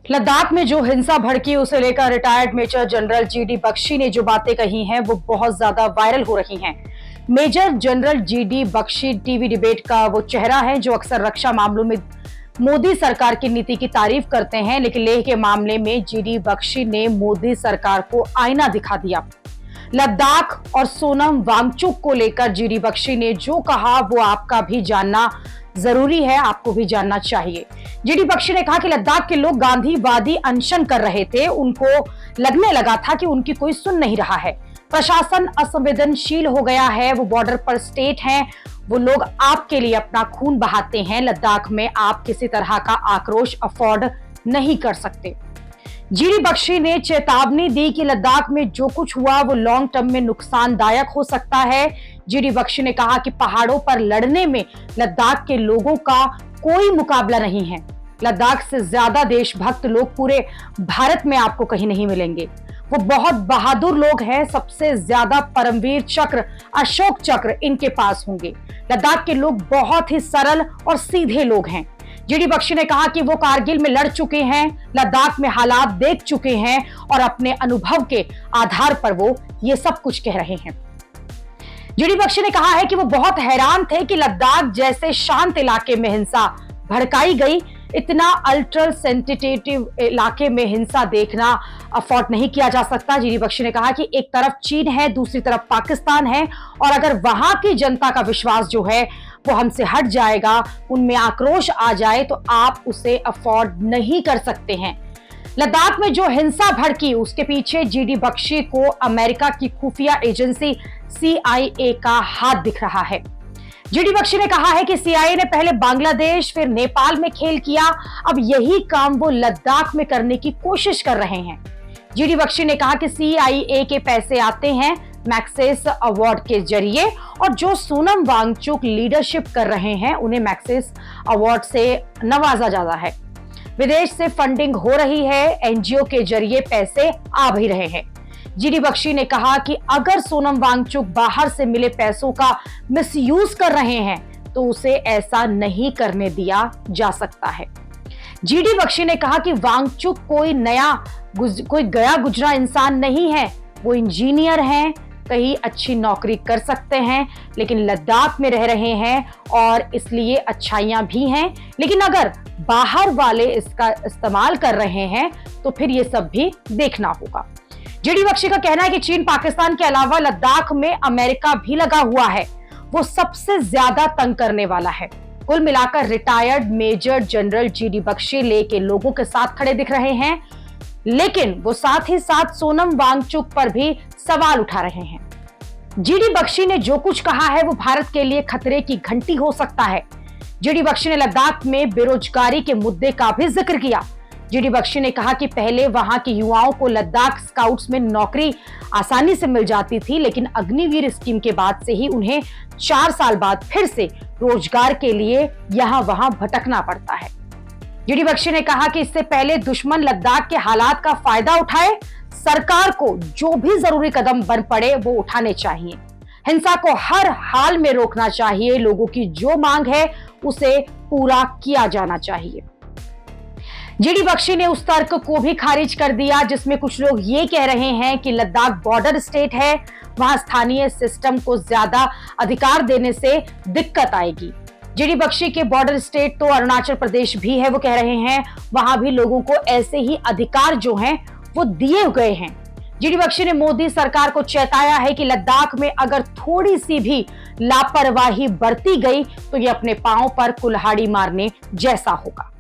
लद्दाख में जो हिंसा भड़की उसे लेकर retired major general GD Bakshi ने जो बातें कही हैं वो बहुत ज्यादा वायरल हो रही हैं। Major general GD Bakshi TV debate का वो चेहरा है जो अक्सर रक्षा मामलों में मोदी सरकार की नीति की तारीफ करते हैं, लेकिन लेह के मामले में जीडी बख्शी ने मोदी सरकार को आईना दिखा दिया। लद्दाख और सोनम वांगचुक को लेकर जीडी बख्शी ने जो कहा वो आपका भी जानना जरूरी है, आपको भी जानना चाहिए। जीडी बख्शी ने कहा कि लद्दाख के लोग गांधीवादी अनशन कर रहे थे, उनको लगने लगा था कि उनकी कोई सुन नहीं रहा है, प्रशासन असंवेदनशील हो गया है, वो बॉर्डर पर स्टेट हैं, वो लोग आपके लिए अपना खून बहाते हैं, लद्दाख में आप किसी तरह का आक्रोश अफोर्ड नहीं कर सकते। जीडी बख्शी ने चेतावनी दी कि लद्दाख में जो कुछ हुआ वो लॉन्ग टर्म में नुकसानदायक हो सकता है। जीडी बख्शी ने कहा कि पहाड़ों पर लड़ने में लद्दाख के लोगों का कोई मुकाबला नहीं है। लद्दाख से ज्यादा देशभक्त लोग पूरे भारत में आपको कहीं नहीं मिलेंगे। वो बहुत बहादुर लोग हैं, सबसे ज्यादा परमवीर चक्र, अशोक चक्र इनके पास होंगे। लद्दाख के लोग बहुत ही सरल और सीधे लोग हैं। जीडी बख्शी ने कहा कि वो कारगिल में लड़ चुके हैं, लद्दाख में हालात देख चुके हैं और अपने अनुभव के आधार पर वो ये सब कुछ कह रहे हैं। जीडी बख्शी ने कहा है कि वो बहुत हैरान थे कि लद्दाख जैसे शांत इलाके में हिंसा भड़काई गई। इतना अल्ट्रा सेंसिटिव इलाके में हिंसा देखना अफोर्ड नहीं किया जा सकता। जीडी बख्शी ने कहा कि एक तरफ चीन है, दूसरी तरफ पाकिस्तान है, और अगर वहां की जनता का विश्वास जो है वो हमसे हट जाएगा, उनमें आक्रोश आ जाए, तो आप उसे अफोर्ड नहीं कर सकते हैं। लद्दाख में जो हिंसा भड़की उसके पीछे जीडी बख्शी को अमेरिका की खुफिया एजेंसी CIA का हाथ दिख रहा है। जीडी बख्शी ने कहा है कि CIA ने पहले बांग्लादेश फिर नेपाल में खेल किया, अब यही काम वो लद्दाख में करने की कोशिश कर रहे हैं। जीडी बख्शी ने कहा कि CIA के पैसे आते हैं मैक्सेस अवार्ड के जरिए, और जो सोनम वांगचुक लीडरशिप कर रहे हैं उन्हें मैक्सेस अवार्ड से नवाजा जाता है। विदेश से फंडिंग हो रही है, NGO के जरिए पैसे आ भी रहे हैं। जीडी बख्शी ने कहा कि अगर सोनम वांगचुक बाहर से मिले पैसों का मिसयूज कर रहे हैं तो उसे ऐसा नहीं करने दिया जा सकता है। जीडी बख्शी ने कहा कि वांगचुक कोई गया गुजरा इंसान नहीं है, वो इंजीनियर हैं, कहीं अच्छी नौकरी कर सकते हैं, लेकिन लद्दाख में रह रहे हैं और इसलिए अच्छाइयां भी हैं, लेकिन अगर बाहर वाले इसका इस्तेमाल कर रहे हैं तो फिर ये सब भी देखना होगा। जीडी बख्शी का कहना है कि चीन पाकिस्तान के अलावा लद्दाख में अमेरिका भी लगा हुआ है, वो सबसे ज्यादा तंग करने वाला है। कुल मिलाकर retired major general GD Bakshi Leh के लोगों के साथ खड़े दिख रहे हैं, लेकिन वो साथ ही साथ सोनम वांगचुक पर भी सवाल उठा रहे हैं। जीडी बख्शी ने जो कुछ कहा है वो भारत के लिए खतरे की घंटी हो सकता है। जीडी बख्शी ने लद्दाख में बेरोजगारी के मुद्दे का भी जिक्र किया। जीडी बख्शी ने कहा कि पहले वहां के युवाओं को लद्दाख स्काउट्स में नौकरी आसानी से मिल जाती थी, लेकिन अग्निवीर स्कीम के बाद से ही उन्हें 4 साल बाद फिर से रोजगार के लिए यहां वहां भटकना पड़ता है। जीडी बख्शी ने कहा कि इससे पहले दुश्मन लद्दाख के हालात का फायदा उठाए, सरकार को जो भी जरूरी कदम बन पड़े वो उठाने चाहिए। हिंसा को हर हाल में रोकना चाहिए, लोगों की जो मांग है उसे पूरा किया जाना चाहिए। जीडी बख्शी ने उस तर्क को भी खारिज कर दिया जिसमें कुछ लोग ये कह रहे हैं कि लद्दाख बॉर्डर स्टेट है, वहां स्थानीय सिस्टम को ज्यादा अधिकार देने से दिक्कत आएगी। जीडी बख्शी के बॉर्डर स्टेट तो अरुणाचल प्रदेश भी है, वो कह रहे हैं वहां भी लोगों को ऐसे ही अधिकार जो हैं वो दिए गए हैं। जीडी बख्शी ने मोदी सरकार को चेताया है कि लद्दाख में अगर थोड़ी सी भी लापरवाही बरती गई तो ये अपने पांव पर कुल्हाड़ी मारने जैसा होगा।